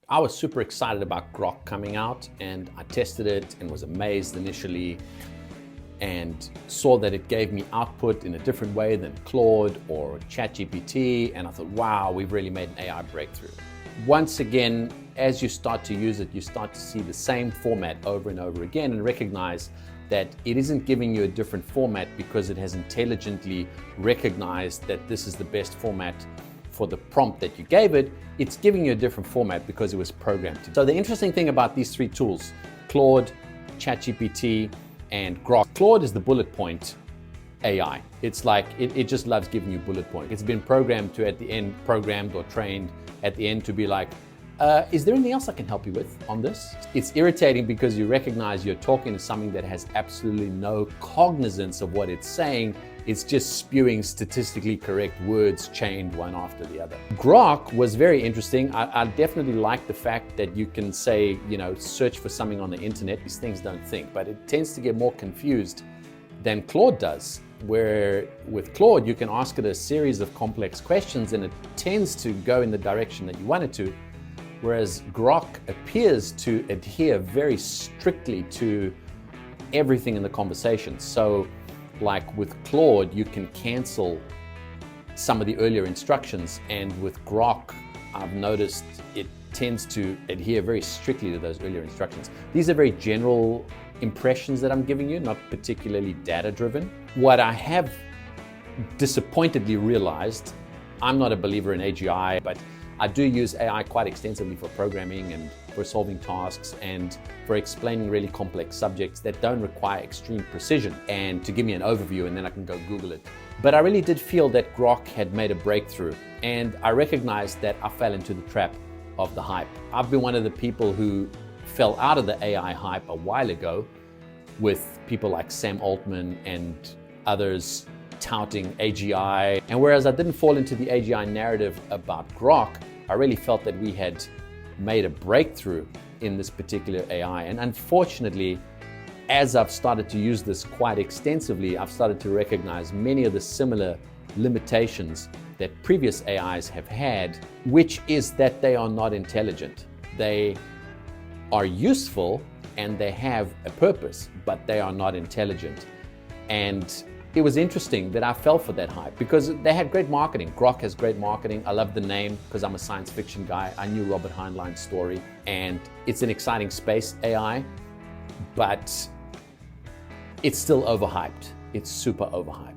I was super excited about Grok coming out, and I tested it and was amazed initially and saw that it gave me output in a different way than Claude or ChatGPT, and I thought, wow, we've really made an AI breakthrough. Once again, as you start to use it, you start to see the same format over and over again and recognize that it isn't giving you a different format because it has intelligently recognized that this is the best format for the prompt that you gave it. It's giving you a different format because it was programmed to. So the interesting thing about these three tools, Claude, ChatGPT, and Grok. Claude is the bullet point AI. It's like, it just loves giving you bullet point. It's been programmed to at the end, programmed or trained at the end to be like, is there anything else I can help you with on this? It's irritating because you recognize you're talking to something that has absolutely no cognizance of what it's saying. It's just spewing statistically correct words chained one after the other. Grok was very interesting. I definitely like the fact that you can say, search for something on the internet. These things don't think, but it tends to get more confused than Claude does, where with Claude, you can ask it a series of complex questions and it tends to go in the direction that you want it to. Whereas Grok appears to adhere very strictly to everything in the conversation. So like with Claude, you can cancel some of the earlier instructions, and with Grok, I've noticed it tends to adhere very strictly to those earlier instructions. These are very general impressions that I'm giving you, not particularly data-driven. What I have disappointedly realized, I'm not a believer in AGI, but I do use AI quite extensively for programming and for solving tasks and for explaining really complex subjects that don't require extreme precision, and to give me an overview and then I can go Google it. But I really did feel that Grok had made a breakthrough, and I recognized that I fell into the trap of the hype. I've been one of the people who fell out of the AI hype a while ago with people like Sam Altman and others touting AGI. And whereas I didn't fall into the AGI narrative about Grok, I really felt that we had made a breakthrough in this particular AI. And unfortunately, as I've started to use this quite extensively, I've started to recognize many of the similar limitations that previous AIs have had, which is that they are not intelligent. They are useful and they have a purpose, but they are not intelligent. And it was interesting that I fell for that hype because they had great marketing. Grok has great marketing. I love the name because I'm a science fiction guy. I knew Robert Heinlein's story, and it's an exciting space, AI, but it's still overhyped. It's super overhyped.